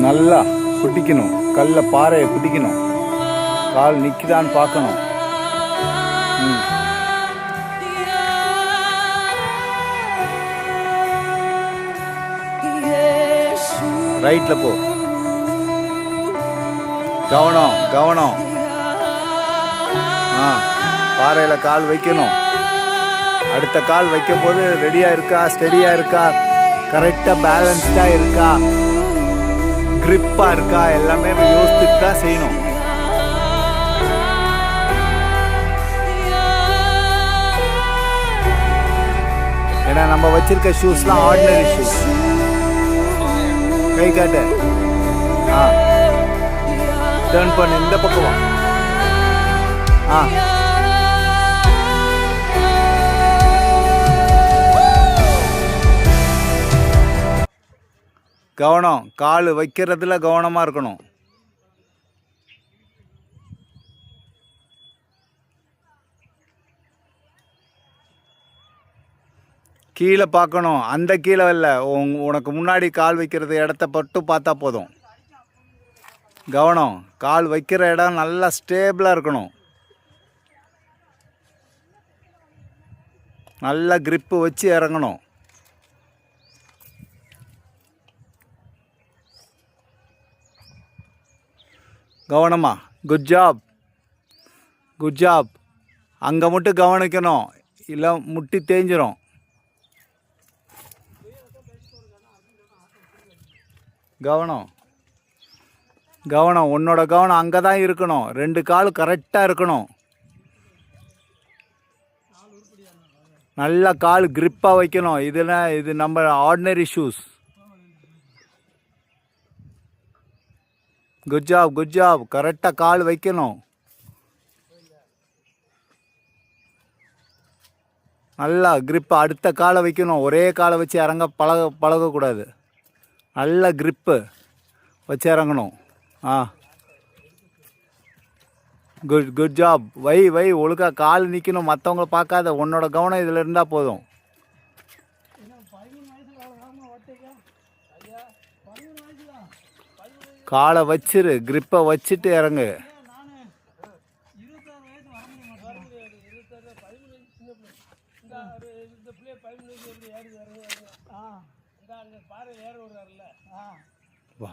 நல்லா குட்டிக்கணும். கல்ல பாறையை குட்டிக்கணும். கால் நிற்கிதான்னு பார்க்கணும். ரைட்டில் போ. கவனம் கவனம். பாறையில் கால் வைக்கணும். அடுத்த கால் வைக்கும் போது ரெடியாக இருக்கா, ஸ்டெடியாக இருக்கா, கரெக்டாக பேலன்ஸ்டாக இருக்கா, கிரிப்பாக இருக்கா, எல்லாமே யோசிச்சுட்டு தான் செய்யணும். ஏன்னா நம்ம வச்சிருக்க ஷூஸ்லாம் ஆர்டினரி ஷூஸ். கை காட்டு. டர்ன் பண்ணு, இந்த பக்கம் வா. கவனம், கால் வைக்கிறதுல கவனமாக இருக்கணும். கீழே பார்க்கணும். அந்த கீழே இல்லை, உனக்கு முன்னாடி கால் வைக்கிறது இடத்த மட்டும் பார்த்தா போதும். கவனம், கால் வைக்கிற இடம் நல்லா ஸ்டேபிளாக இருக்கணும். நல்ல கிரிப்பு வச்சு இறங்கணும். கவனமா. Good job, good job. அங்கே மட்டும் கவனிக்கணும், இல்லை முட்டி தேஞ்சிரும். கவனம் கவனம், உன்னோட கவனம் அங்கே தான் இருக்கணும். 2 கால் கரெக்டாக இருக்கணும். நல்ல கால் கிரிப்பாக வைக்கணும். இது நம்ம ordinary shoes. Good job, good job. கரெக்டாக கால் வைக்கணும். நல்லா கிரிப்பு. அடுத்த காலை வைக்கணும். ஒரே காலை வச்சு இறங்க பழகக்கூடாது. நல்ல கிரிப்பு வச்சு இறங்கணும். Good good job. வை ஒழுக்கா கால் நிற்கணும். மற்றவங்கள பார்க்காத, உன்னோட கவனம் இதில் இருந்தால் போதும். காலை வச்சிரு, கிரிப்பை வச்சுட்டு இறங்கு. வா.